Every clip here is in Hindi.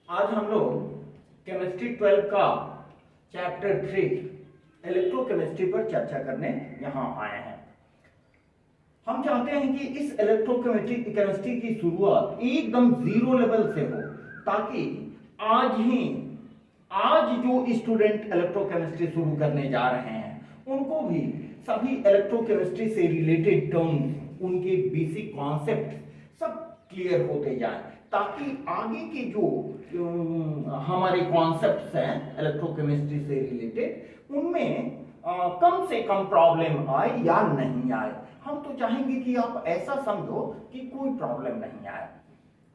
आज हम लोग केमिस्ट्री 12 का चैप्टर 3 इलेक्ट्रोकेमिस्ट्री पर चर्चा करने यहाँ आए हैं। हम चाहते हैं कि इस इलेक्ट्रोकेमिस्ट्री की शुरुआत एकदम जीरो लेवल से हो, ताकि आज जो स्टूडेंट इलेक्ट्रोकेमिस्ट्री शुरू करने जा रहे हैं उनको भी सभी इलेक्ट्रोकेमिस्ट्री से रिलेटेड टर्म्स, उनके बेसिक कॉन्सेप्ट सब क्लियर होते जाएं, ताकि आगे के जो हमारे कॉन्सेप्ट्स हैं इलेक्ट्रोकेमिस्ट्री से रिलेटेड उनमें कम से कम प्रॉब्लम आए या नहीं आए। हम तो चाहेंगे कि आप ऐसा समझो कि कोई प्रॉब्लम नहीं आए।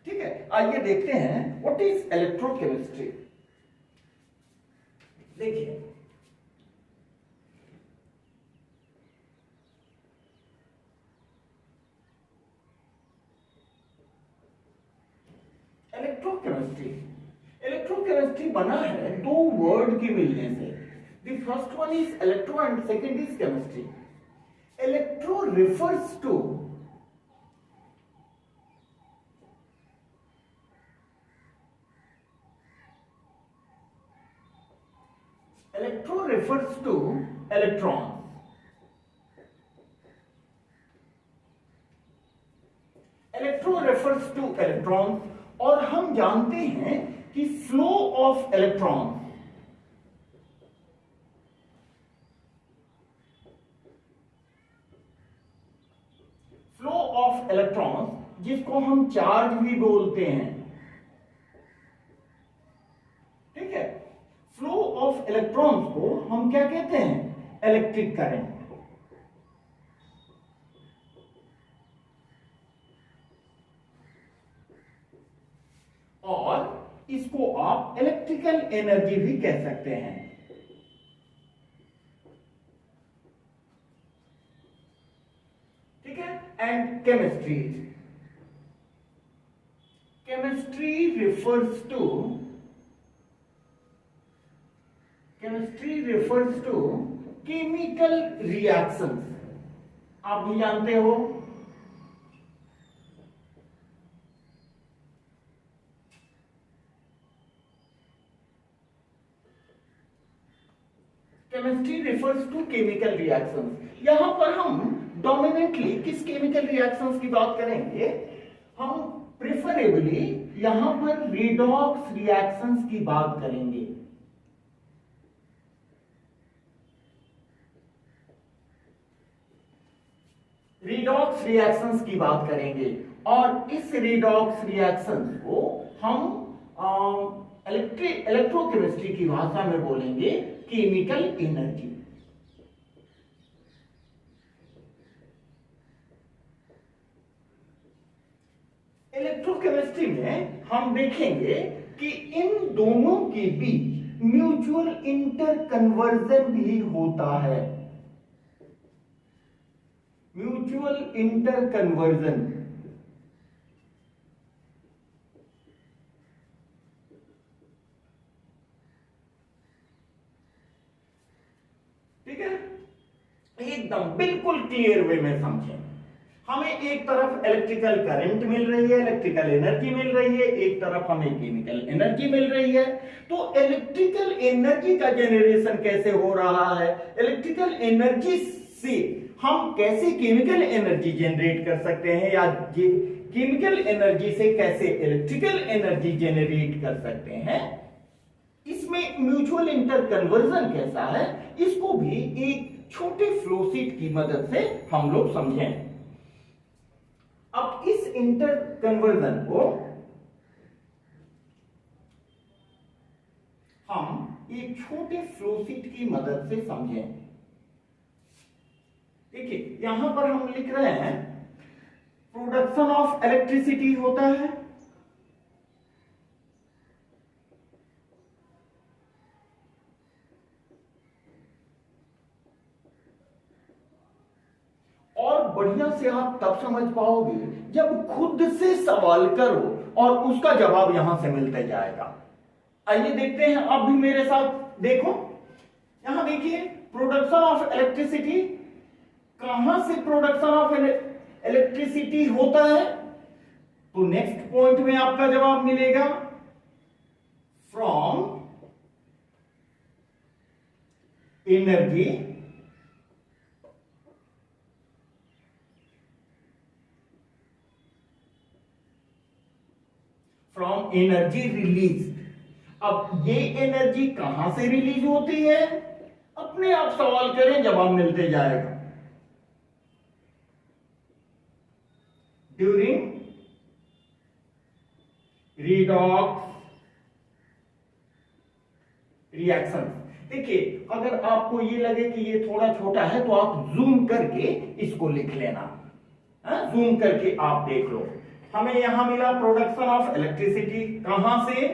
ठीक है, आइए देखते हैं व्हाट इज इलेक्ट्रोकेमिस्ट्री। देखिए, इलेक्ट्रोकेमिस्ट्री बना है दो वर्ड के मिलने से। The first one is electro and second is chemistry. Electro refers to electrons. Electro refers to electrons, और हम जानते हैं कि फ्लो ऑफ इलेक्ट्रॉन, इलेक्ट्रॉन्स जिसको हम चार्ज भी बोलते हैं। ठीक है, फ्लो ऑफ इलेक्ट्रॉन्स को हम क्या कहते हैं? Electric current. और इसको आप इलेक्ट्रिकल एनर्जी भी कह सकते हैं। And chemistry refers to chemical reactions। आप भी जानते हो chemistry refers to chemical reactions। यहां पर हम डोमिनेंटली किस केमिकल रिएक्शंस की बात करेंगे? हम प्रेफरेबली यहां पर रिडॉक्स रिएक्शंस की बात करेंगे। रिडॉक्स रिएक्शंस की बात करेंगे, और इस रिडॉक्स रिएक्शंस को हम इलेक्ट्रोकेमिस्ट्री की भाषा में बोलेंगे केमिकल एनर्जी। इलेक्ट्रोकेमिस्ट्री में हम देखेंगे कि इन दोनों के बीच म्यूचुअल इंटरकन्वर्जन भी होता है। म्यूचुअल इंटरकन्वर्जन, ठीक है, एकदम बिल्कुल क्लियर वे में समझें। हमें एक तरफ इलेक्ट्रिकल करंट मिल रही है, इलेक्ट्रिकल एनर्जी मिल रही है, एक तरफ हमें केमिकल एनर्जी मिल रही है। तो इलेक्ट्रिकल एनर्जी का जनरेशन कैसे हो रहा है? इलेक्ट्रिकल एनर्जी से हम कैसे केमिकल एनर्जी जनरेट कर सकते हैं, या केमिकल एनर्जी से कैसे इलेक्ट्रिकल एनर्जी जनरेट कर सकते हैं, इसमें म्यूचुअल इंटरकन्वर्जन कैसा है, इसको भी एक छोटे फ्लोशीट की मदद से हम लोग समझें। अब इस इंटरकन्वर्जन को हम एक छोटे फ्लोशीट की मदद से समझें। देखिए, यहां पर हम लिख रहे हैं प्रोडक्शन ऑफ इलेक्ट्रिसिटी होता है, बढ़िया से आप तब समझ पाओगे जब खुद से सवाल करो और उसका जवाब यहां से मिलते जाएगा। आइए देखते हैं, आप भी मेरे साथ देखो। यहां देखिए, प्रोडक्शन ऑफ इलेक्ट्रिसिटी, कहां से प्रोडक्शन ऑफ इलेक्ट्रिसिटी होता है? तो नेक्स्ट पॉइंट में आपका जवाब मिलेगा फ्रॉम एनर्जी रिलीज। अब ये एनर्जी कहां से रिलीज होती है, अपने आप सवाल करें, जवाब मिलते जाएगा। During redox reaction. देखिए, अगर आपको ये लगे कि ये थोड़ा छोटा है तो आप जूम करके इसको लिख लेना, जूम करके आप देख लो। हमें यहां मिला प्रोडक्शन ऑफ इलेक्ट्रिसिटी। कहां से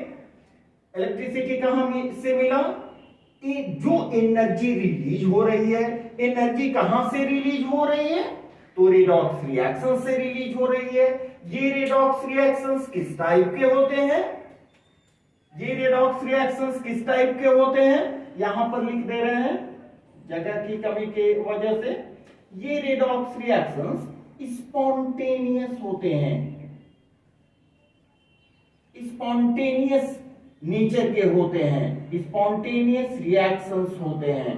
इलेक्ट्रिसिटी, कहां से मिला, जो एनर्जी रिलीज हो रही है, एनर्जी कहां से रिलीज हो रही है, तो रिडॉक्स रिएक्शन से रिलीज हो रही है। ये रिडॉक्स रिएक्शंस किस टाइप के होते हैं, ये रिडॉक्स रिएक्शंस किस टाइप के होते हैं, यहां पर लिख दे रहे हैं जगह की कमी के वजह से। ये रिडॉक्स रिएक्शंस स्पॉन्टेनियस होते हैं, स्पॉन्टेनियस नेचर के होते हैं, स्पॉन्टेनियस रिएक्शंस होते हैं।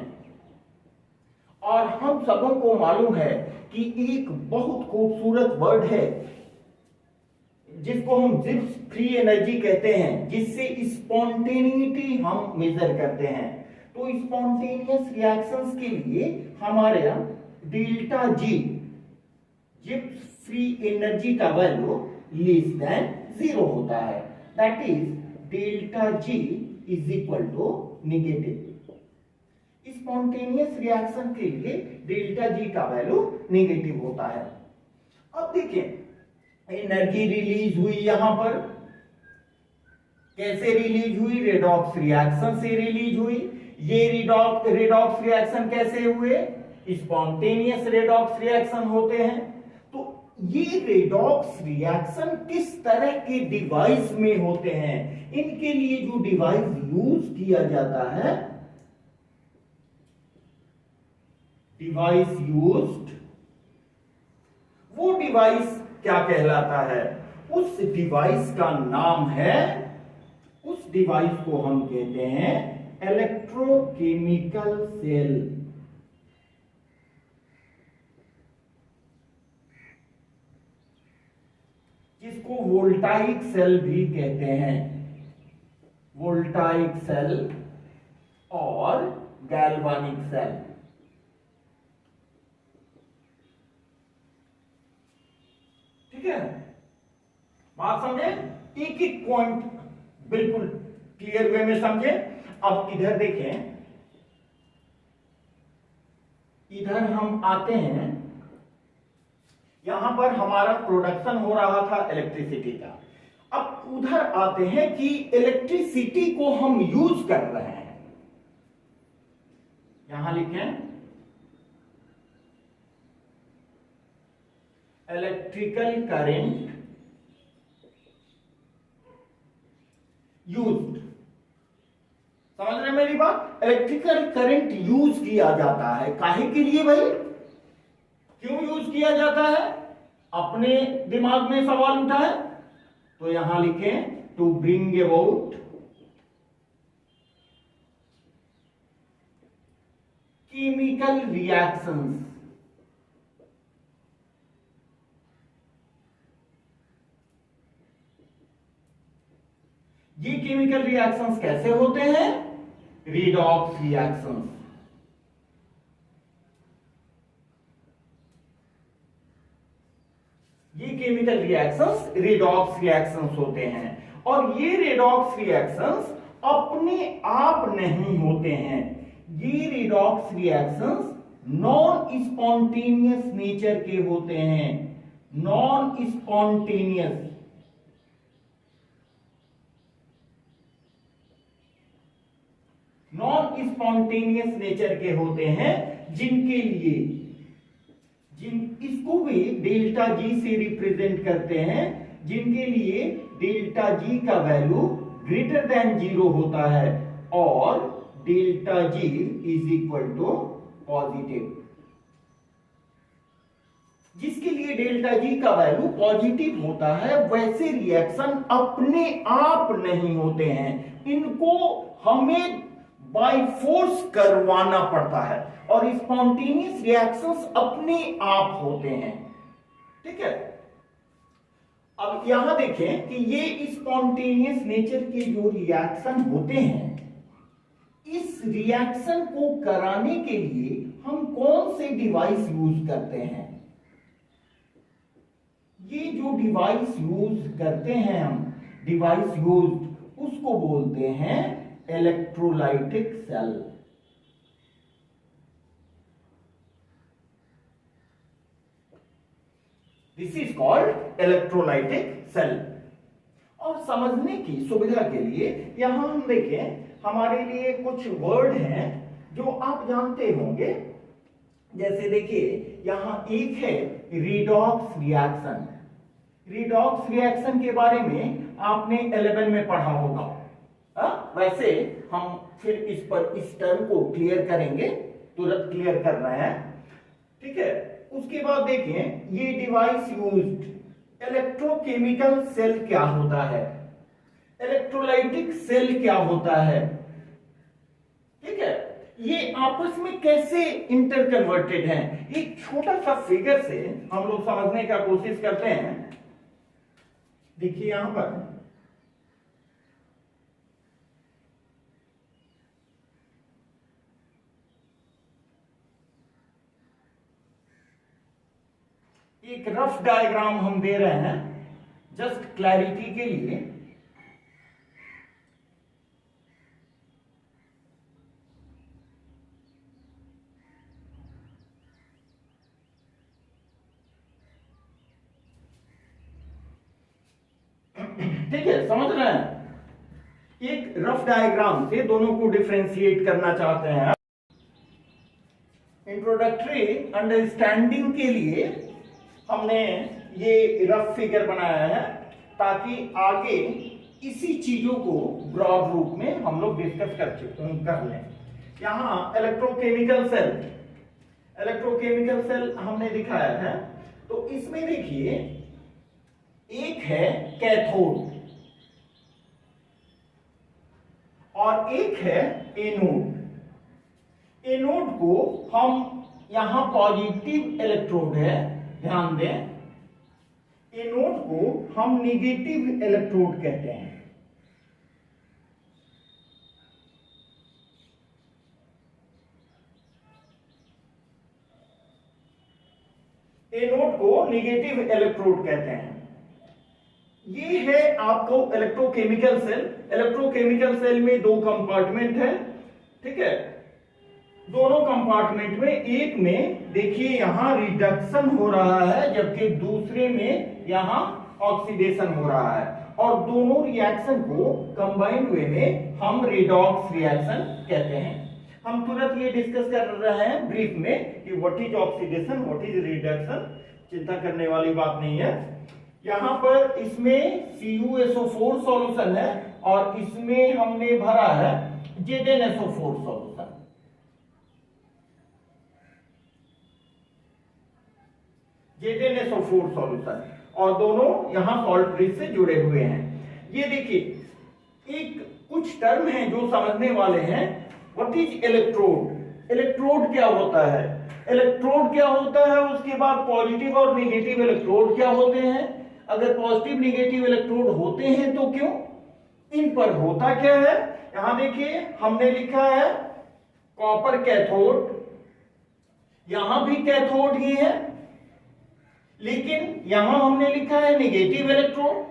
और हम सबों को मालूम है कि एक बहुत खूबसूरत वर्ड है जिसको हम जिब्स फ्री एनर्जी कहते हैं, जिससे स्पॉन्टेनिटी हम मेजर करते हैं। तो स्पॉन्टेनियस रिएक्शंस के लिए हमारे यहां delta G, Gibbs free energy का वैल्यू लेस देन 0 होता है। That is delta G is equal to negative. Spontaneous reaction के लिए डेल्टा जी का वैल्यू नेगेटिव होता है। अब देखिए, एनर्जी रिलीज हुई, यहां पर कैसे रिलीज हुई, रेडॉक्स रिएक्शन से रिलीज हुई। ये रेडॉक्स रिएक्शन कैसे हुए, स्पॉन्टेनियस रेडॉक्स रिएक्शन होते हैं। तो ये रेडॉक्स रिएक्शन किस तरह के डिवाइस में होते हैं, इनके लिए जो डिवाइस यूज किया जाता है, डिवाइस यूज्ड, वो डिवाइस क्या कहलाता है, उस डिवाइस का नाम है, उस डिवाइस को हम कहते हैं इलेक्ट्रोकेमिकल सेल। जिसको वोल्टाइक सेल भी कहते हैं, वोल्टाइक सेल और गैल्वानिक सेल। ठीक है, बात समझे, एक एक पॉइंट बिल्कुल क्लियर वे में समझे। अब इधर देखें, इधर हम आते हैं, यहां पर हमारा प्रोडक्शन हो रहा था इलेक्ट्रिसिटी का। अब उधर आते हैं कि इलेक्ट्रिसिटी को हम यूज कर रहे हैं, यहां लिखें इलेक्ट्रिकल करंट यूज्ड। समझ रहे हैं मेरी बात, इलेक्ट्रिकल करंट यूज किया जाता है, काहे के लिए भाई, क्यों यूज किया जाता है, अपने दिमाग में सवाल उठा है तो यहां लिखें to bring about chemical reactions. ये केमिकल रिएक्शंस कैसे होते हैं, रिडॉक्स रिएक्शंस। ये केमिकल रिएक्शंस रिडॉक्स रिएक्शंस होते हैं। और ये रिडॉक्स रिएक्शंस अपने आप नहीं होते हैं, ये redox reactions non spontaneous nature के होते हैं, non spontaneous. Non spontaneous nature के होते हैं, जिनके लिए इसको भी डेल्टा जी से रिप्रेजेंट करते हैं, जिनके लिए डेल्टा जी का वैल्यू ग्रेटर देन 0 होता है और delta G is equal to positive. जिसके लिए डेल्टा जी का वैल्यू पॉजिटिव होता है, वैसे रिएक्शन अपने आप नहीं होते हैं, इनको हमें बाय फोर्स करवाना पड़ता है, और स्पॉन्टेनियस रिएक्शंस अपने आप होते हैं। ठीक है, अब यहां देखें कि ये स्पॉन्टेनियस नेचर के जो रिएक्शन होते हैं, इस रिएक्शन को कराने के लिए हम कौन से डिवाइस यूज करते हैं? ये जो डिवाइस यूज करते हैं हम, डिवाइस यूज, उसको बोलते हैं electrolytic cell. This is called electrolytic cell. और समझने की सुविधा के लिए यहां हम देखें, हमारे लिए कुछ वर्ड हैं जो आप जानते होंगे। जैसे देखिए यहां एक है रिडॉक्स रिएक्शन। रिडॉक्स रिएक्शन के बारे में आपने 11 में पढ़ा होगा। वैसे हम फिर इस टर्म को क्लियर करेंगे, तुरंत क्लियर कर रहे हैं। ठीक है, उसके बाद देखें ये डिवाइस यूज्ड, इलेक्ट्रोकेमिकल सेल क्या होता है, इलेक्ट्रोलाइटिक सेल क्या होता है। ठीक है, ये आपस में कैसे इंटर कन्वर्टेड हैं, एक छोटा सा फिगर से हम लोग समझने का कोशिश करते हैं। देखिए यहां पर एक रफ डायग्राम हम दे रहे हैं जस्ट क्लैरिटी के लिए। ठीक है, समझ रहे हैं? एक रफ डायग्राम से दोनों को डिफरेंशिएट करना चाहते हैं। इंट्रोडक्टरी अंडरस्टैंडिंग के लिए हमने ये रफ फिगर बनाया है, ताकि आगे इसी चीजों को ब्रॉड रूप में हम लोग डिस्कस कर लें। यहां इलेक्ट्रोकेमिकल सेल हमने दिखाया है। तो इसमें देखिए एक है कैथोड और एक है एनोड। एनोड को हम यहां पॉजिटिव इलेक्ट्रोड है, ध्यान दें, एनोड को हम नेगेटिव इलेक्ट्रोड कहते हैं। एनोड को नेगेटिव इलेक्ट्रोड कहते हैं। ये है आपको इलेक्ट्रोकेमिकल सेल। इलेक्ट्रोकेमिकल सेल में दो कंपार्टमेंट है। ठीक है, दोनों कंपार्टमेंट में एक में देखिए यहां रिडक्शन हो रहा है, जबकि दूसरे में यहां ऑक्सीडेशन हो रहा है, और दोनों रिएक्शन को कंबाइंड वे में हम रिडॉक्स रिएक्शन कहते हैं। हम तुरंत ये डिस्कस कर रहे हैं ब्रीफ में कि what is oxidation, what is reduction. चिंता करने वाली बात नहीं है। यहां पर इसमें CuSO4 सॉल्यूशन है और इसमें हमने भरा है ZnSO4 सॉल्यूशन। ZnSO4 सॉल्यूशन, और दोनों यहां सॉल्ट ब्रिज से जुड़े हुए हैं। ये देखिए एक कुछ टर्म है जो समझने वाले हैं। What is electrode? इलेक्ट्रोड क्या होता है, इलेक्ट्रोड क्या होता है, उसके बाद पॉजिटिव और नेगेटिव इलेक्ट्रोड क्या होते हैं। अगर पॉजिटिव नेगेटिव इलेक्ट्रोड होते हैं तो क्यों, इन पर होता क्या है। यहां देखिए हमने लिखा है कॉपर कैथोड, यहां भी कैथोड ही है, लेकिन यहां हमने लिखा है नेगेटिव इलेक्ट्रोड।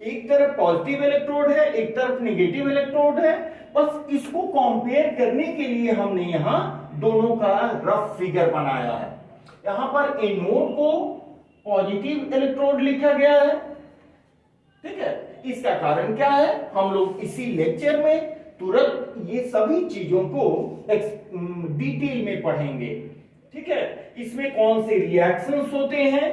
एक तरफ पॉजिटिव इलेक्ट्रोड है, एक तरफ नेगेटिव इलेक्ट्रोड है। बस इसको कंपेयर करने के लिए हमने यहां दोनों का रफ फिगर बनाया है। यहां पर एनोड को पॉजिटिव इलेक्ट्रोड लिखा गया है। ठीक है, इसका कारण क्या है, हम लोग इसी लेक्चर में तुरंत ये सभी चीजों को डिटेल में पढ़ेंगे। ठीक है, इसमें कौन से रिएक्शंस होते हैं,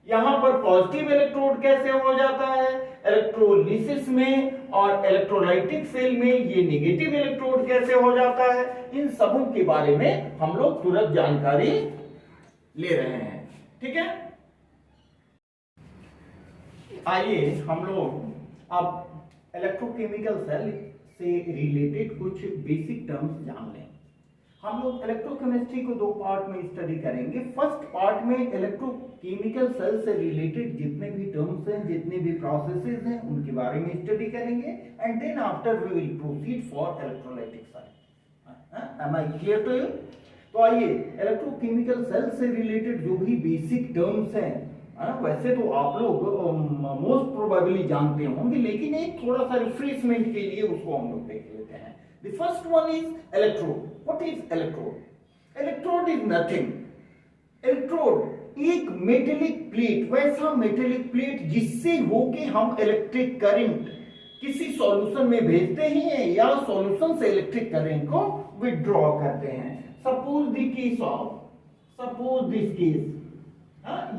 यहां पर पॉजिटिव इलेक्ट्रोड कैसे हो जाता है इलेक्ट्रोलिसिस में, और इलेक्ट्रोलाइटिक सेल में ये नेगेटिव इलेक्ट्रोड कैसे हो जाता है। इन सबों के बारे में हम लोग तुरंत जानकारी ले रहे हैं। ठीक है, आइए हम लोग अब इलेक्ट्रोकेमिकल सेल से रिलेटेड कुछ बेसिक टर्म्स जान लें। हम लोग इलेक्ट्रोकेमिस्ट्री को दो पार्ट में स्टडी करेंगे। फर्स्ट पार्ट में इलेक्ट्रोकेमिकल सेल से रिलेटेड जितने भी टर्म्स हैं, जितने भी प्रोसेसेस हैं, उनके बारे में स्टडी करेंगे and then after we will proceed for electrolytic side. Am I clear to you? तो आइए इलेक्ट्रोकेमिकल सेल से रिलेटेड जो भी बेसिक टर्म्स हैं, वैसे तो आप लोग मोस्ट प्रोबेबली जानते होंगे, लेकिन एक थोड़ा सा रिफ्रेशमेंट के लिए उसको हम लोग देख लेते हैं। The first one is electrode. What is electrode? Electrode is nothing. Electrode एक मेटेलिक प्लेट, वैसा मेटेलिक प्लेट जिससे होके हम इलेक्ट्रिक करंट किसी सॉल्यूशन में भेजते हैं या सॉल्यूशन से इलेक्ट्रिक करंट को विड्रॉ करते हैं। सपोज दिस केस,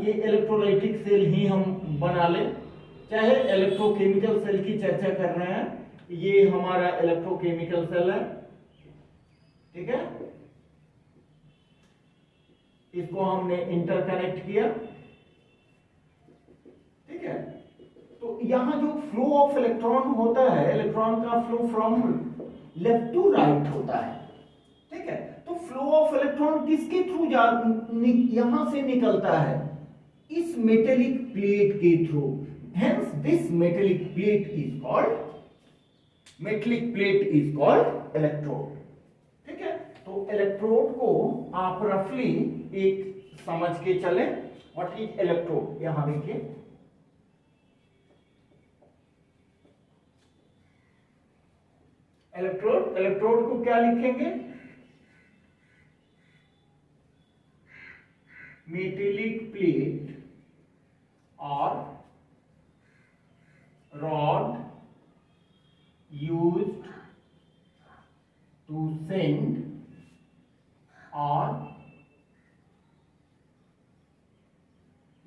ये इलेक्ट्रोलाइटिक सेल ही हम बना ले, चाहे इलेक्ट्रोकेमिकल सेल की चर्चा कर रहे हैं, ये हमारा इलेक्ट्रोकेमिकल सेल है, ठीक है। इसको हमने इंटरकनेक्ट किया, ठीक है। तो यहां जो फ्लो ऑफ इलेक्ट्रॉन होता है, इलेक्ट्रॉन का flow from left to right होता है, ठीक है। तो फ्लो ऑफ इलेक्ट्रॉन किसके थ्रू यहां से निकलता है? इस मेटेलिक प्लेट के through. Hence this metallic plate is called electrode, ठीक है। तो इलेक्ट्रोड को आप रफली एक समझ के चले। What is electrode? यहां देखिए, इलेक्ट्रोड को क्या लिखेंगे? मेटेलिक प्लेट और rod used to send or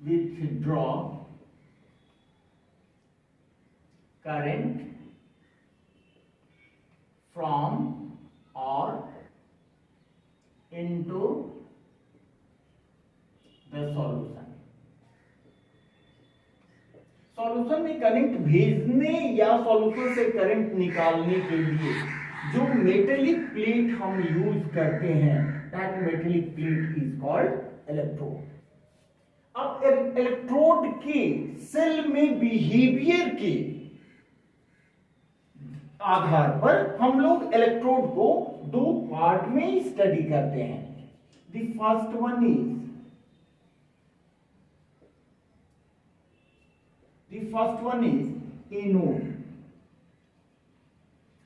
withdraw current from or into the solution। Solution में करंट भेजने या सॉल्यूशन से करंट निकालने के लिए जो मेटेलिक प्लेट हम यूज करते हैं, that metallic plate is called electrode. अब इलेक्ट्रोड के सेल में बिहेवियर के आधार पर हम लोग इलेक्ट्रोड को दो पार्ट में स्टडी करते हैं। The first one is anode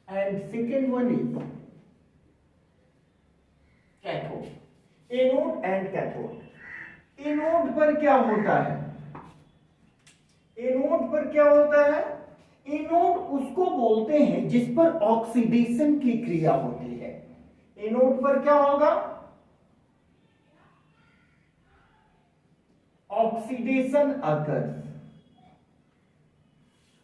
and second one is cathode। anode and cathode। Anode पर क्या होता है? एनोड उसको बोलते हैं जिस पर ऑक्सीडेशन की क्रिया होती है। एनोड पर क्या होगा? Oxidation occurs.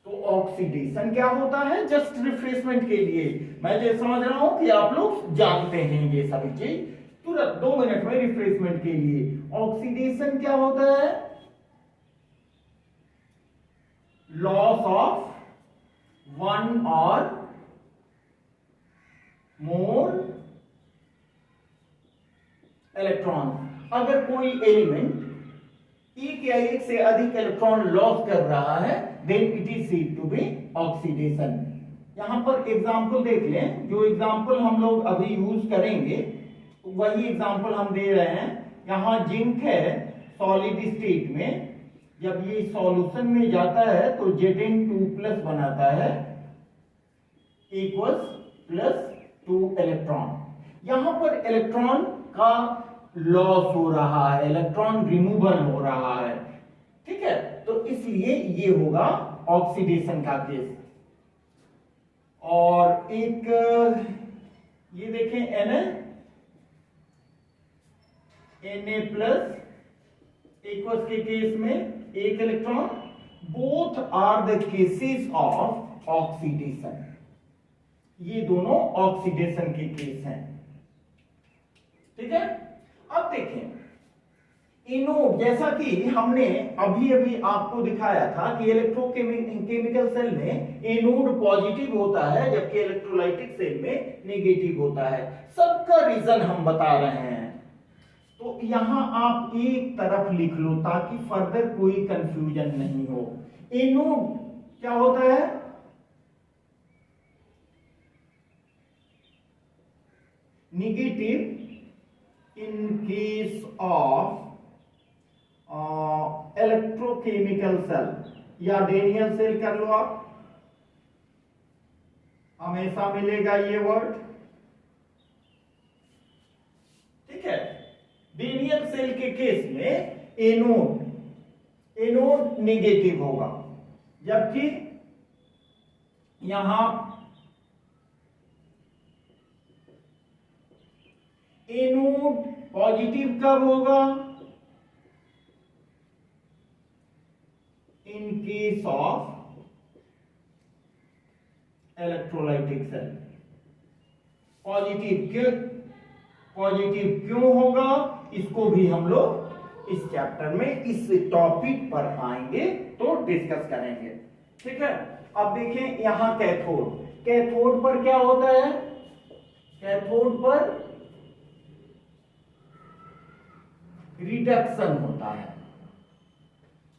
तो ऑक्सीडेशन क्या होता है? जस्ट रिफ्रेशमेंट के लिए मैं जो समझ रहा हूं कि आप लोग जानते हैं ये सभी चीज, तुरंत 2 मिनट में रिफ्रेशमेंट के लिए। ऑक्सीडेशन क्या होता है? Loss of one or more electron. अगर कोई एलिमेंट एक या एक से अधिक इलेक्ट्रॉन लॉस कर रहा है, then it is said to be oxidation। यहां पर एग्जाम्पल देख लें, जो एग्जाम्पल हम लोग अभी यूज करेंगे वही एग्जाम्पल हम दे रहे हैं। यहां जिंक है सॉलिड स्टेट में, जब ये सॉल्यूशन में जाता है तो Zn2+ बनाता है इक्वल्स +2 इलेक्ट्रॉन। यहां पर इलेक्ट्रॉन का लॉस हो रहा है, इलेक्ट्रॉन रिमूवल हो रहा है, ठीक है। तो इसलिए ये होगा ऑक्सीडेशन का केस। और एक ये देखें Na+ इक्वल्स के केस में एक electron, both are the cases of oxidation. ये दोनों ऑक्सीडेशन के केस हैं, ठीक है। अब देखें एनोड, जैसा कि हमने अभी अभी आपको दिखाया था कि इलेक्ट्रोकेमिकल सेल में एनोड पॉजिटिव होता है जबकि इलेक्ट्रोलाइटिक सेल में नेगेटिव होता है। सबका रीजन हम बता रहे हैं। तो यहां आप एक तरफ लिख लो ताकि फर्दर कोई कंफ्यूजन नहीं हो। एनोड क्या होता है? Negative in case of electrochemical cell या डेनियल सेल कर लो आप, हमेशा मिलेगा ये वर्ड। ठीक है, डेनियल सेल के केस में एनोड नेगेटिव होगा जबकि यहां एनोड पॉजिटिव कब होगा? In case of electrolytic cell. Positive क्यों होगा इसको भी हम लोग इस चैप्टर में इस टॉपिक पर आएंगे तो डिस्कस करेंगे। ठीक है, अब देखें यहां कैथोड पर क्या होता है? कैथोड पर रिडक्शन होता है।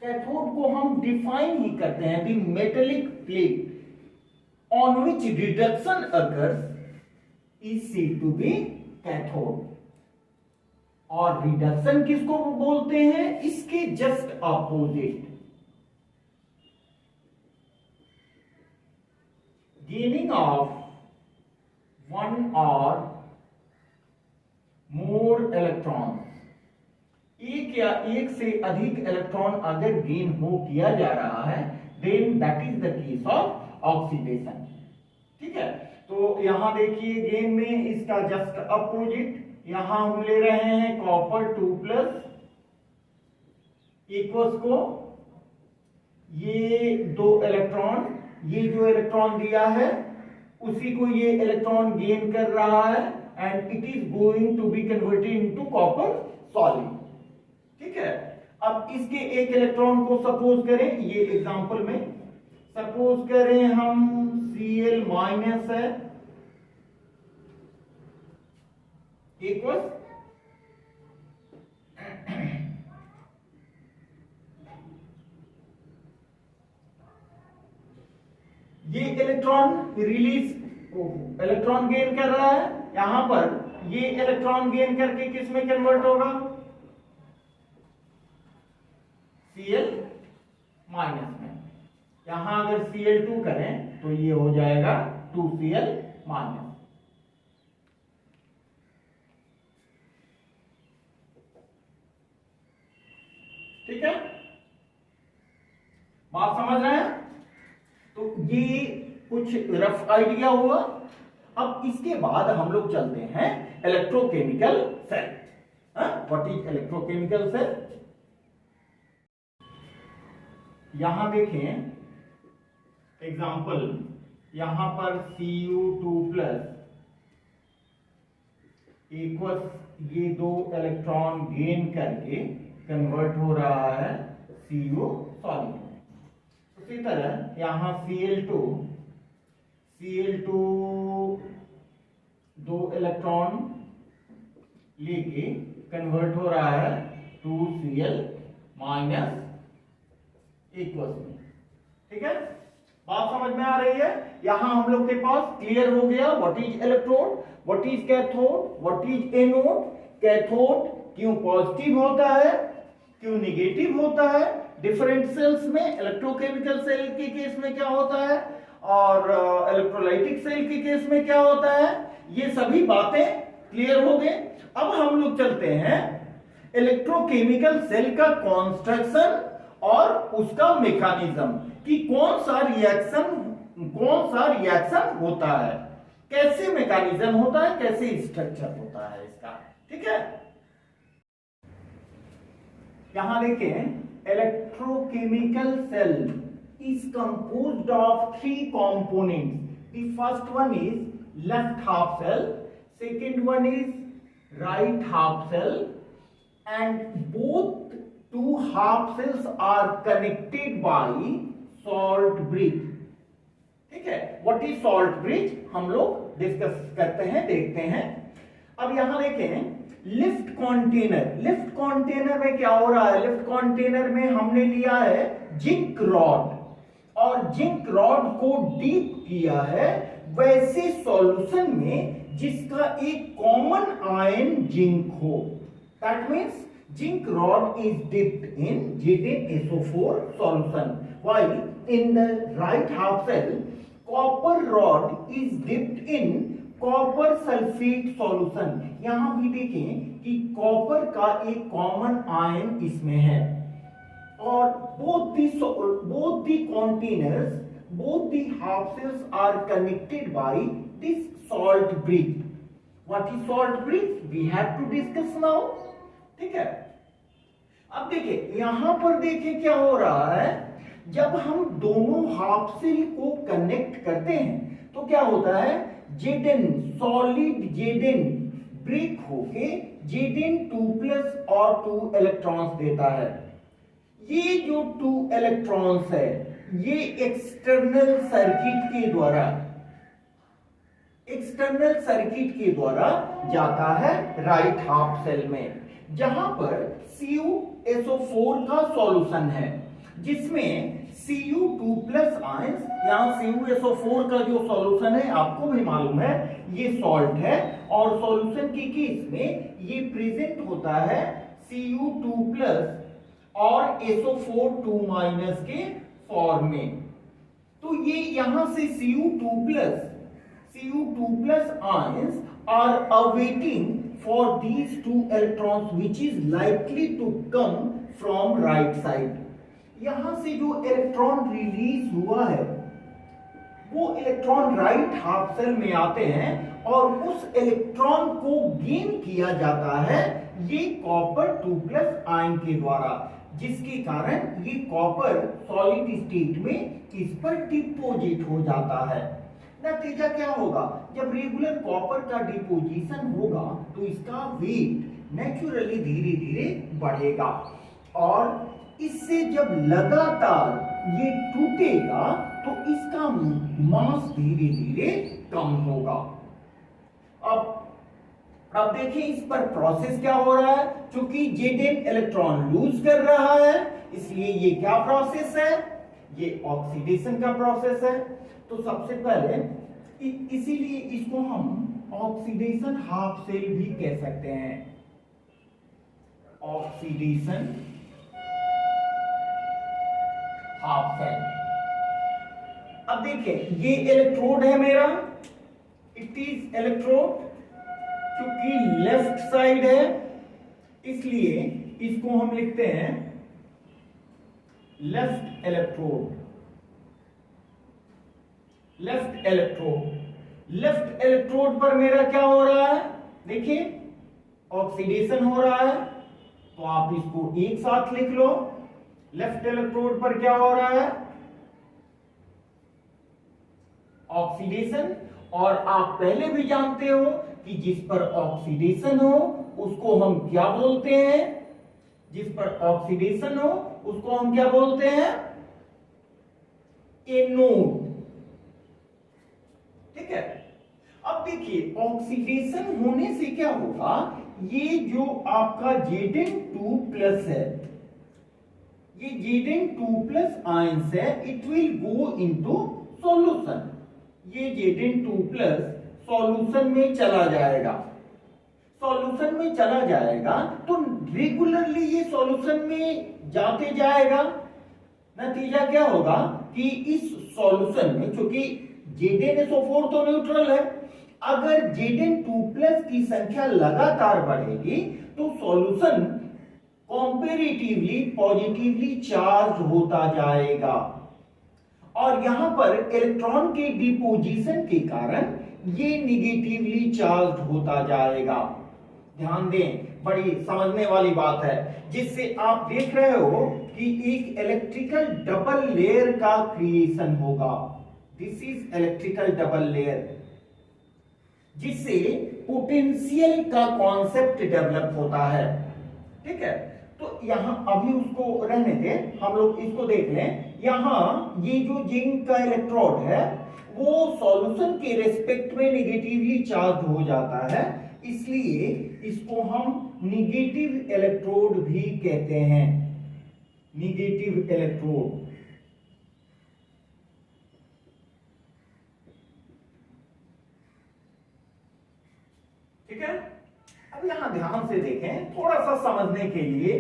कैथोड को हम डिफाइन ही करते हैं the metallic plate on which reduction occurs is said to be cathode. और रिडक्शन किसको बोलते हैं? इसके just opposite, gaining of one or more electron. एक या एक से अधिक इलेक्ट्रॉन अगर गेन किया जा रहा है then that is the case of oxidation. ठीक है, तो यहां देखिए गेन में इसका जस्ट अपोजिट, यहां हम ले रहे हैं कॉपर 2+ इक्वल्स को ये दो इलेक्ट्रॉन, ये जो इलेक्ट्रॉन दिया है उसी को ये इलेक्ट्रॉन गेन कर रहा है and it is going to be converted into copper solid. ठीक है, अब इसके एक इलेक्ट्रॉन को सपोज करें, ये एग्जांपल में सपोज करें हम Cl- है इक्वल ये इलेक्ट्रॉन गेन कर रहा है, यहां पर ये इलेक्ट्रॉन गेन करके किस में कन्वर्ट होगा? Cl- में। यहां अगर Cl2 करें तो ये हो जाएगा 2Cl-। ठीक है, बात समझ रहे हैं? तो ये कुछ रफ आइडिया हुआ। अब इसके बाद हम लोग चलते हैं electrochemical cell. What is electrochemical cell? यहां देखें एग्जांपल, यहां पर Cu2+ इक्वल्स ये दो इलेक्ट्रॉन गेन करके कन्वर्ट हो रहा है Cu सॉलिड। उसी तरह यहां Cl2 दो इलेक्ट्रॉन लेके कन्वर्ट हो रहा है 2Cl- इक्वल्स में। ठीक है, बात समझ में आ रही है? यहां हम लोग के पास क्लियर हो गया what is electrode, what is cathode, what is anode. Cathode क्यों पॉजिटिव होता है, क्यों नेगेटिव होता है, डिफरेंट सेल्स में, इलेक्ट्रोकेमिकल सेल के केस में क्या होता है और इलेक्ट्रोलाइटिक सेल के केस में क्या होता है, ये सभी बातें क्लियर हो गए। अब हम लोग चलते हैं इलेक्ट्रोकेमिकल सेल का कॉन्स्ट्रक्शन और उसका मैकेनिज्म कि कौन सा रिएक्शन होता है, कैसे मैकेनिज्म होता है, कैसे स्ट्रक्चर होता है इसका। ठीक है, यहां देखें electrochemical cell is composed of 3 components. The first one is left half cell, second one is right half cell and both two half cells are connected by salt bridge. ठीक है, व्हाट इज सॉल्ट ब्रिज हम लोग डिस्कस करते हैं, देखते हैं। अब यहां देखें लिफ्ट कंटेनर में क्या हो रहा है, लिफ्ट कंटेनर में हमने लिया है जिंक रॉड और जिंक रॉड को डीप किया है वैसे सॉल्यूशन में जिसका एक कॉमन आयन जिंक हो। That means zinc rod is dipped in ZnSO4 solution, while in the right half cell copper rod is dipped in copper sulfate solution। यहां भी देखें कि कॉपर का एक कॉमन आयन इसमें है और both the containers, both the half cells are connected by this salt bridge। What is salt bridge? We have to discuss now। ठीक है, अब देखिए यहां पर देखिए क्या हो रहा है, जब हम दोनों हाफ सेल को कनेक्ट करते हैं तो क्या होता है, Zn सॉलिड Zn ब्रेक होके Zn2+ और 2 इलेक्ट्रॉन्स देता है। ये जो 2 इलेक्ट्रॉन्स है ये एक्सटर्नल सर्किट के द्वारा जाता है राइट हाफ सेल में, जहां पर CuSO4 का सॉल्यूशन है जिसमें Cu2+ आयंस, यहां CuSO4 का जो सॉल्यूशन है आपको भी मालूम है ये सॉल्ट है और सॉल्यूशन के केस में ये प्रेजेंट होता है Cu2+ और SO4 2- के फॉर्म में। तो ये यहां से Cu2+ ions are awaiting for these 2 electrons which is likely to come from right side। यहां से जो इलेक्ट्रॉन रिलीज हुआ है वो इलेक्ट्रॉन राइट हाफ सेल में आते हैं और उस इलेक्ट्रॉन को गेन किया जाता है ये कॉपर 2+ आयन के द्वारा, जिसके कारण ये कॉपर सॉलिड स्टेट में इस पर डिपोजिट हो जाता है। नतीजा क्या होगा, जब रेगुलर कॉपर का डिपोजिशन होगा तो इसका वेट नेचुरली धीरे धीरे बढ़ेगा और इससे जब लगातार ये टूटेगा तो इसका मास धीरे धीरे कम होगा। अब देखिए इस पर प्रोसेस क्या हो रहा है, क्योंकि Zn इलेक्ट्रॉन लूज कर रहा है इसलिए ये क्या प्रोसेस है, ये ऑक्सीडेशन का प्रोसेस है। तो सबसे पहले इसीलिए इसको हम ऑक्सीडेशन हाफ सेल भी कह सकते हैं, ऑक्सीडेशन हाफ सेल। अब देखिए ये इलेक्ट्रोड है मेरा, इट इज इलेक्ट्रोड, क्योंकि लेफ्ट साइड है इसलिए इसको हम लिखते हैं लेफ्ट इलेक्ट्रोड। लेफ्ट इलेक्ट्रोड पर मेरा क्या हो रहा है, देखिए ऑक्सीडेशन हो रहा है तो आप इसको एक साथ लिख लो। लेफ्ट इलेक्ट्रोड पर क्या हो रहा है, ऑक्सीडेशन, और आप पहले भी जानते हो कि जिस पर ऑक्सीडेशन हो उसको हम क्या बोलते हैं, जिस पर ऑक्सीडेशन हो उसको हम क्या बोलते हैं, एनोड। ठीक है, अब देखिए ऑक्सीडेशन होने से क्या होगा, ये जो आपका Zn2+ है, ये Zn2+ आयंस है, it will go into solution. ये Zn2+ सॉल्यूशन में चला जाएगा, सॉल्यूशन में चला जाएगा तो रेगुलरली ये सॉल्यूशन में जाते जाएगा। नतीजा क्या होगा कि इस सॉल्यूशन में, क्योंकि ZnSO4 तो न्यूट्रल है, अगर Zn2+ की संख्या लगातार बढ़ेगी तो सॉल्यूशन कंपैरेटिवली पॉजिटिवली चार्ज होता जाएगा और यहां पर इलेक्ट्रॉन के डिपोजिशन के कारण ये निगेटिवली चार्ज होता जाएगा। ध्यान दें, बड़ी समझने वाली बात है, जिससे आप देख रहे हो कि एक इलेक्ट्रिकल डबल लेयर का क्रिएशन होगा। This is electrical double layer, जिससे पोटेंशियल का कॉन्सेप्ट डेवलप होता है। ठीक है, तो यहां अभी उसको रहने दे, हम लोग इसको देख लें। यहां ये जो जिंक का इलेक्ट्रोड है वो सॉल्यूशन के रेस्पेक्ट में नेगेटिवली चार्ज हो जाता है, इसलिए इसको हम निगेटिव इलेक्ट्रोड भी कहते हैं, निगेटिव इलेक्ट्रोड। ठीक है, अब यहां ध्यान से देखें थोड़ा सा समझने के लिए,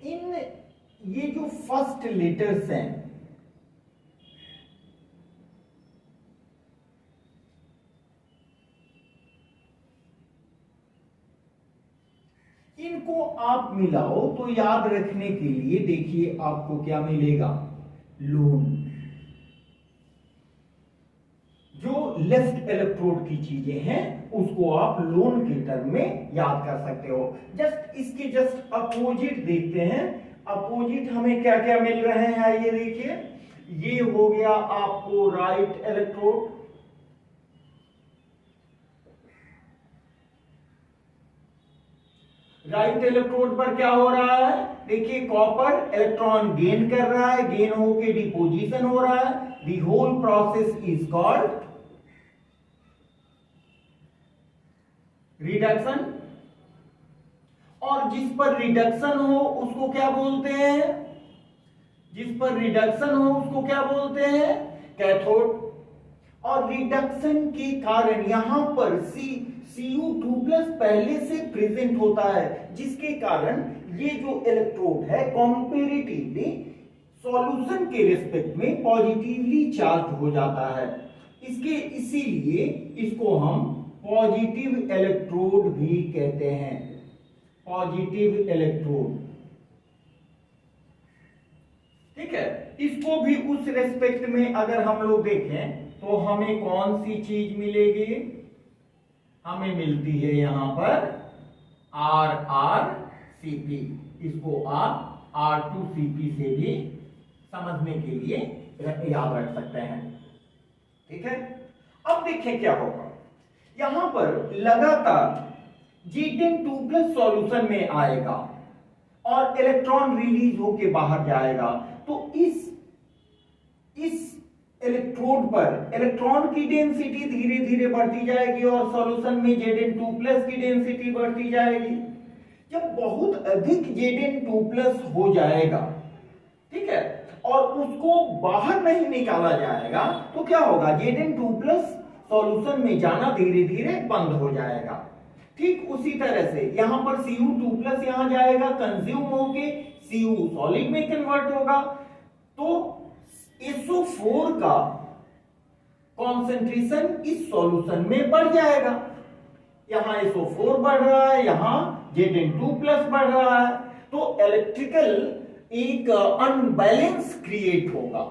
इन ये जो फर्स्ट लेटर्स हैं, इनको आप मिलाओ तो याद रखने के लिए देखिए आपको क्या मिलेगा, लोन। जो लेफ्ट इलेक्ट्रोड की चीजें हैं उसको आप लोन के टर्म में याद कर सकते हो। जस्ट इसके जस्ट अपोजिट देखते हैं, अपोजिट हमें क्या क्या मिल रहे हैं, ये देखिए, ये हो गया आपको राइट इलेक्ट्रोड, राइट इलेक्ट्रोड पर क्या हो रहा है, देखिए कॉपर इलेक्ट्रॉन गेन कर रहा है, गेन होके डिपोजिशन हो रहा है, the whole process is called reduction. और जिस पर रिडक्शन हो उसको क्या बोलते हैं, जिस पर रिडक्शन हो उसको क्या बोलते हैं, कैथोड। और रिडक्शन के कारण यहां पर Cu2+ पहले से प्रेजेंट होता है, जिसके कारण ये जो इलेक्ट्रोड है कंपैरेटिवली सॉल्यूशन के रिस्पेक्ट में पॉजिटिवली चार्ज हो जाता है, इसके इसीलिए इसको हम पॉजिटिव इलेक्ट्रोड भी कहते हैं, पॉजिटिव इलेक्ट्रोड। ठीक है, इसको भी उस रेस्पेक्ट में अगर हम लोग देखें तो हमें कौन सी चीज मिलेगी, हमें मिलती है यहां पर RrCp, इसको आप R2Cp से भी समझने के लिए याद रख सकते हैं। ठीक है, अब देखें क्या होगा, यहां पर लगातार Zn2+ सॉल्यूशन में आएगा और इलेक्ट्रॉन रिलीज होके बाहर जाएगा, तो इस इलेक्ट्रोड पर इलेक्ट्रॉन की डेंसिटी धीरे धीरे बढ़ती जाएगी और सॉल्यूशन में Zn2+ की डेंसिटी बढ़ती जाएगी। जब बहुत अधिक Zn2+ हो जाएगा, ठीक है, और उसको बाहर नहीं निकाला जाएगा तो क्या होगा, Zn2+ सॉल्यूशन में जाना धीरे धीरे बंद हो जाएगा। ठीक उसी तरह से यहां पर Cu2+ यहां जाएगा, कंज्यूम होके Cu सॉलिड में कन्वर्ट होगा, तो SO4 का कॉन्सेंट्रेशन इस सॉल्यूशन में बढ़ जाएगा। यहां SO4 बढ़ रहा है, यहां Zn2+ बढ़ रहा है, तो इलेक्ट्रिकल एक अनबैलेंस क्रिएट होगा।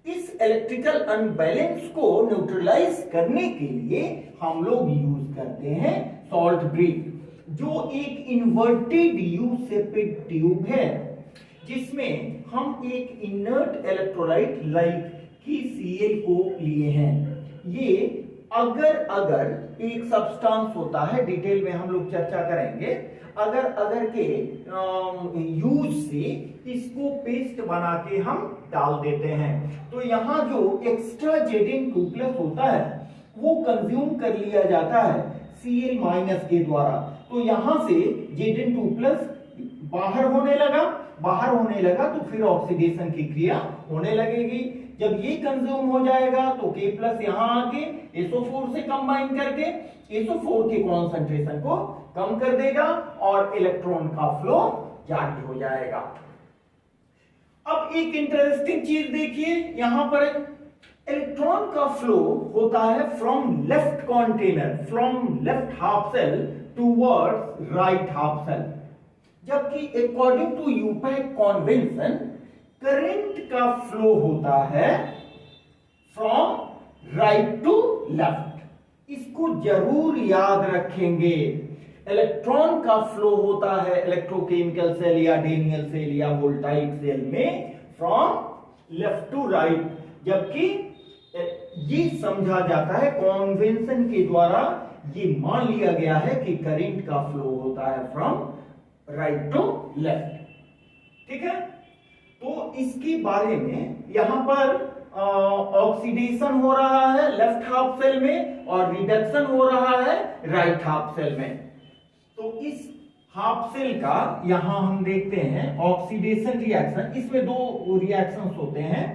इस इलेक्ट्रिकल अनबैलेंस को न्यूट्रलाइज करने के लिए हम लोग यूज करते हैं सॉल्ट ब्रिक, जो एक इन्वर्टेड यू शेपेड ट्यूब है, जिसमें हम एक इनर्ट इलेक्ट्रोलाइट लाइक की Cl को लिए हैं। ये अगर एक सब्सटेंस होता है, डिटेल में हम लोग चर्चा करेंगे, अगर के यूज से इसको पेस्ट बना के हम डाल देते हैं, तो यहां जो एक्स्ट्रा Zn2+ होता है वो कंज्यूम कर लिया जाता है Cl- के द्वारा, तो यहां से Zn2+ बाहर होने लगा तो फिर ऑक्सीडेशन की क्रिया होने लगेगी। जब ये कंज्यूम हो जाएगा तो K+ यहां आके SO4 से कंबाइन करके SO4 के कॉन्सेंट्रेशन को कम कर देगा और इलेक्ट्रॉन का फ्लो जारी हो जाएगा। अब एक इंटरेस्टिंग चीज देखिए, यहां पर इलेक्ट्रॉन का फ्लो होता है from left container, from left half cell towards right half cell, जबकि according to IUPAC convention current का फ्लो होता है फ्रॉम राइट टू लेफ्ट। इसको जरूर याद रखेंगे, इलेक्ट्रॉन का फ्लो होता है इलेक्ट्रोकेमिकल सेल या डेनियल सेल या वोल्टाइक सेल में फ्रॉम लेफ्ट टू राइट, जबकि ये समझा जाता है कन्वेंशन के द्वारा, ये मान लिया गया है कि करंट का फ्लो होता है फ्रॉम राइट टू लेफ्ट। ठीक है, तो इसके बारे में यहां पर ऑक्सीडेशन हो रहा है लेफ्ट हाफ सेल में और रिडक्शन हो रहा है राइट हाफ सेल में। तो इस हाफ सेल का यहां हम देखते हैं ऑक्सीडेशन रिएक्शन, इसमें दो रिएक्शंस होते हैं।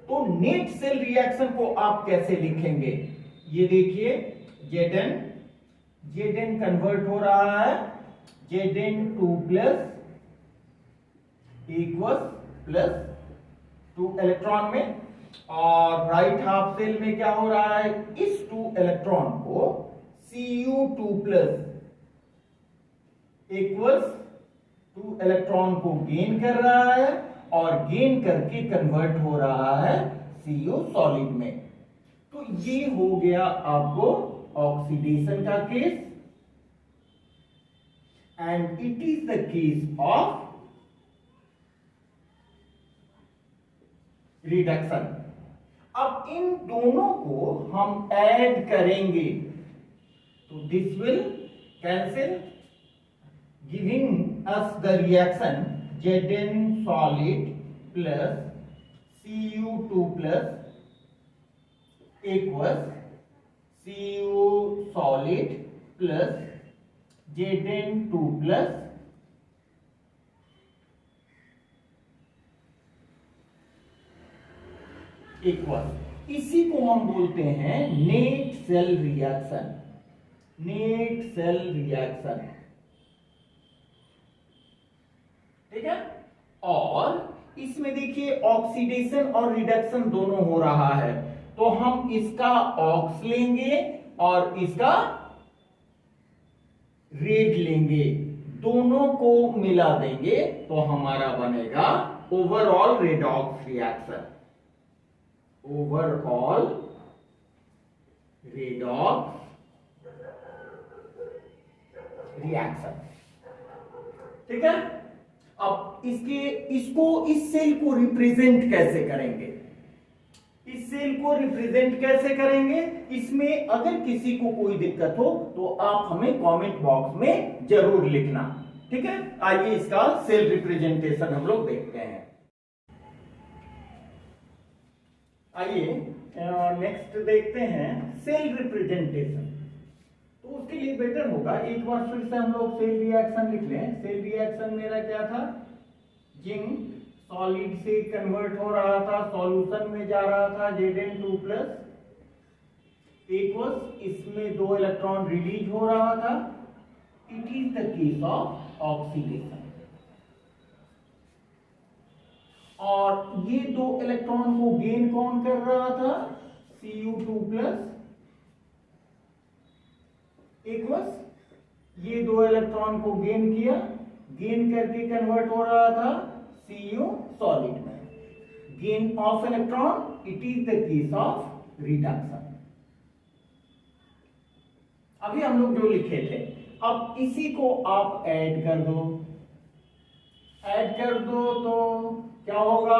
तो नेट सेल रिएक्शन को आप कैसे लिखेंगे, ये देखिए Zn कन्वर्ट हो रहा है Zn2 plus equals plus 2 electron में, और राइट हाफ सेल में क्या हो रहा है, इस 2 इलेक्ट्रॉन को Cu2 प्लस इक्वल्स 2 इलेक्ट्रॉन को गेन कर रहा है और गेन करके कन्वर्ट हो रहा है Cu सॉलिड में। तो ये हो गया आपको ऑक्सीडेशन का case, and it is the case of reduction. अब इन दोनों को हम ऐड करेंगे तो this will cancel, giving us the reaction Zn solid plus Cu2 plus equals Cu solid plus Zn2 plus equal, इसी को हम बोलते हैं net cell reaction. Net cell reaction, ठीक है। और इसमें देखिए ऑक्सीडेशन और रिडक्शन दोनों हो रहा है, तो हम इसका ऑक्स लेंगे और इसका रेड लेंगे, दोनों को मिला देंगे तो हमारा बनेगा overall redox reaction. Overall redox reaction, ठीक है। अब इस सेल को रिप्रेजेंट कैसे करेंगे, इस सेल को रिप्रेजेंट कैसे करेंगे, इसमें अगर किसी को कोई दिक्कत हो तो आप हमें कमेंट बॉक्स में जरूर लिखना, ठीक है। आइए इसका सेल रिप्रेजेंटेशन हम लोग देखते हैं। आइए नेक्स्ट देखते हैं सेल रिप्रेजेंटेशन। तो उसके लिए बेटर होगा एक बार फिर से हम लोग सेल रिएक्शन लिख लें। सेल रिएक्शन मेरा क्या था, जिंक सॉलिड से कन्वर्ट हो रहा था, सॉल्यूशन में जा रहा था Zn2 प्लस इक्वल्स, इसमें 2 इलेक्ट्रॉन रिलीज हो रहा था। It is the case of oxidation, और ये 2 इलेक्ट्रॉन को गेन कौन कर रहा था, Cu2 प्लस इक्वल्स, ये 2 इलेक्ट्रॉन को गेन किया, गेन करके कन्वर्ट हो रहा था Cu सॉलिड में। Gain of electron, it is the case of reduction. अभी हम लोग जो लिखे थे, अब इसी को आप ऐड कर दो, ऐड कर दो तो क्या होगा,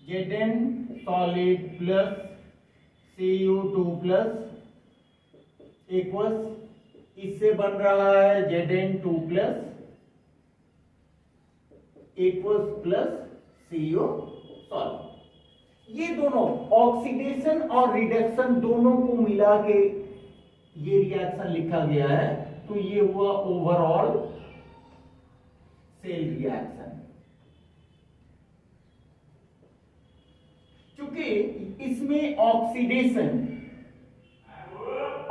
Zn solid plus Cu2 plus equals, इससे बन रहा है Zn2 plus equals plus Cu solid. ये दोनों ऑक्सीडेशन और रिडक्शन दोनों को मिला के ये रिएक्शन लिखा गया है, तो ये हुआ ओवरऑल सेल रिएक्शन। क्योंकि इसमें ऑक्सीडेशन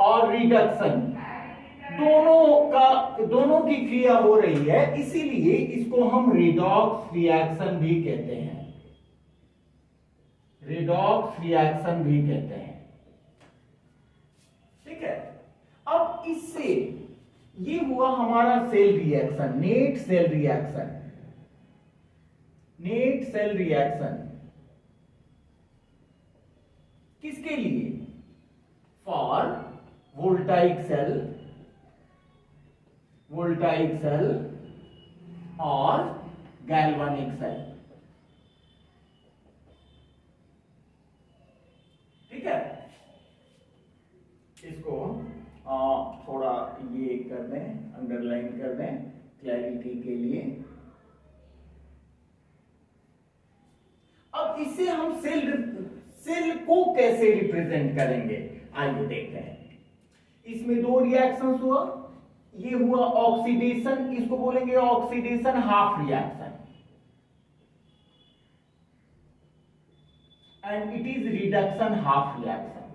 और रिडक्शन दोनों की क्रिया हो रही है, इसीलिए इसको हम रेडॉक्स रिएक्शन भी कहते हैं, रेडॉक्स रिएक्शन भी कहते हैं, ठीक है। अब इससे ये हुआ हमारा cell reaction, net cell reaction. Net cell reaction किसके लिए, फॉर वोल्टाइक सेल और गैल्वानिक सेल, ठीक है। इसको थोड़ा ये कर दें, अंडरलाइन कर दें। क्लैरिटी के लिए। अब इससे हम सेल को कैसे रिप्रेजेंट करेंगे, आइए देखते हैं। इसमें दो रिएक्शंस हुआ, ये हुआ ऑक्सीडेशन, इसको बोलेंगे oxidation half reaction, and it is reduction half reaction.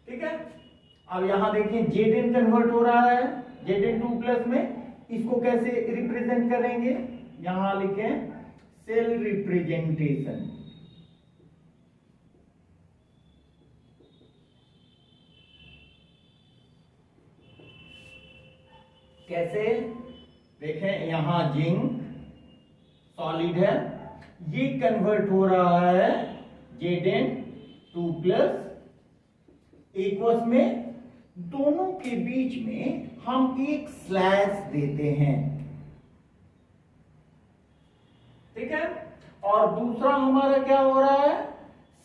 ठीक है, अब यहां देखिए Zn कन्वर्ट हो रहा है Zn2+ में, इसको कैसे रिप्रेजेंट करेंगे, यहां लिखें सेल रिप्रेजेंटेशन। कैसे, देखें यहां जिंक सॉलिड है, ये कन्वर्ट हो रहा है Zn2+ एक्वस में, दोनों के बीच में हम एक स्लैश देते हैं। ठीक है, और दूसरा हमारा क्या हो रहा है,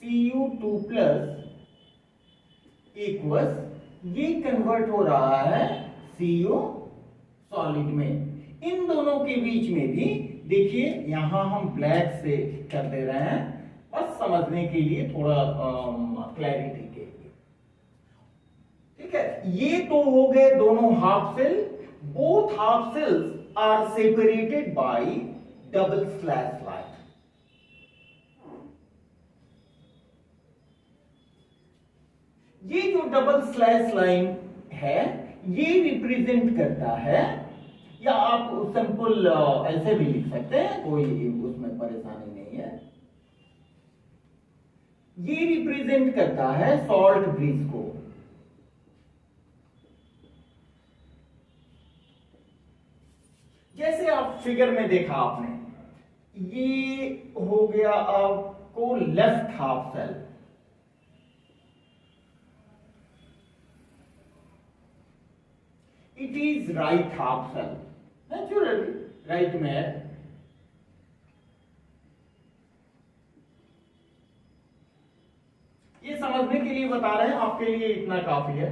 Cu2+ एक्वस, ये कन्वर्ट हो रहा है Cu सॉलिड में। इन दोनों के बीच में भी देखिए यहां हम ब्लैक से कर दे रहे हैं, बस समझने के लिए, थोड़ा क्लैरिटी के लिए। ठीक है, ये तो हो गए दोनों half cell. Both half cells are separated by double slash line. ये जो डबल स्लैश लाइन है, ये रिप्रेजेंट करता है, या आप सिंपल ऐसे भी लिख सकते हैं, कोई उसमें परेशानी नहीं है। ये रिप्रेजेंट करता है सॉल्ट ब्रिज को। जैसे आप फिगर में देखा आपने, ये हो गया आपको left half cell, it is right half cell, naturally right में है। ये समझने के लिए बता रहे हैं, आपके लिए इतना काफी है।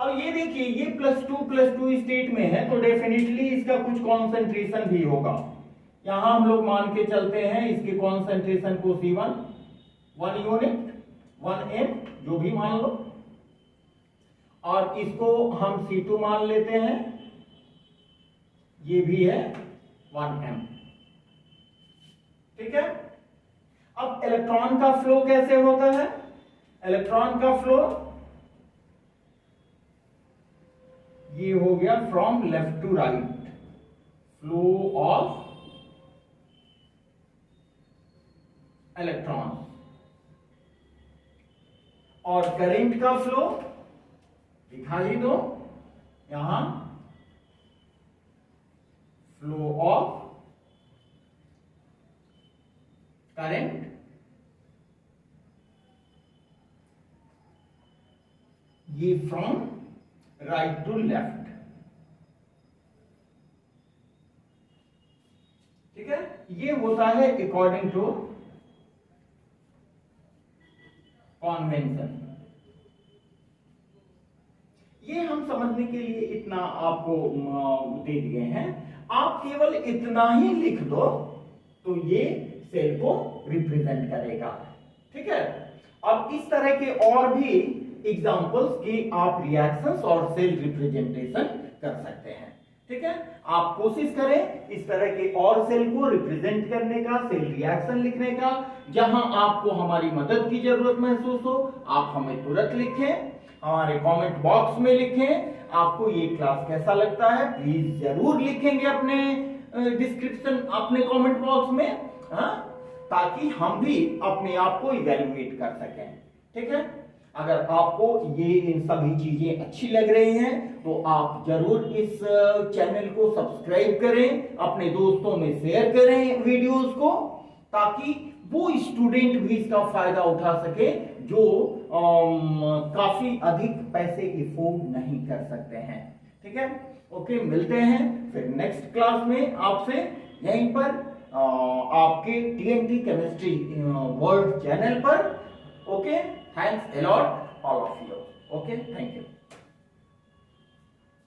अब ये देखिए, ये +2 स्टेट में है, तो डेफिनेटली इसका कुछ कॉन्सेंट्रेशन भी होगा। यहां हम लोग मान के चलते हैं इसके कॉन्सेंट्रेशन को C1, 1 यूनिट, 1 m, जो भी मान लो, और इसको हम C2 मान लेते हैं, ये भी है 1 m। ठीक है, अब इलेक्ट्रॉन का फ्लो कैसे होता है, इलेक्ट्रॉन का फ्लो ये हो गया from left to right, flow of electron, और करंट का फ्लो दिखा ही दो, यहां फ्लो ऑफ करंट ये फ्रॉम राइट टू लेफ्ट। ठीक है, ये होता है अकॉर्डिंग टू कॉन्वेंशन। ये हम समझने के लिए इतना आपको दे दिए हैं, आप केवल इतना ही लिख दो तो ये सेल को रिप्रेजेंट करेगा। ठीक है, अब इस तरह के और भी एग्जांपल्स की आप रिएक्शंस और सेल रिप्रेजेंटेशन कर सकते हैं। ठीक है, आप कोशिश करें इस तरह के और सेल को रिप्रेजेंट करने का, सेल रिएक्शन लिखने का। जहां आपको हमारी मदद की जरूरत महसूस हो, आप हमें तुरंत लिखें, हमारे कमेंट बॉक्स में लिखें। आपको ये क्लास कैसा लगता है प्लीज जरूर लिखेंगे अपने डिस्क्रिप्शन, अपने कमेंट बॉक्स में, ताकि हम भी अपने आप को इवैल्यूएट कर सकें। ठीक है, अगर आपको ये सभी चीजें अच्छी लग रही हैं तो आप जरूर इस चैनल को सब्सक्राइब करें, अपने दोस्तों में शेयर करें वीडियोस को, ताकि वो स्टूडेंट भी इसका फायदा उठा सके जो काफी अधिक पैसे अफोर्ड नहीं कर सकते हैं। ठीक है, ओके, मिलते हैं फिर नेक्स्ट क्लास में आपसे यहीं पर आपके TNT केमिस्ट्री वर्ल्ड चैनल पर। Okay, thanks a lot all of you.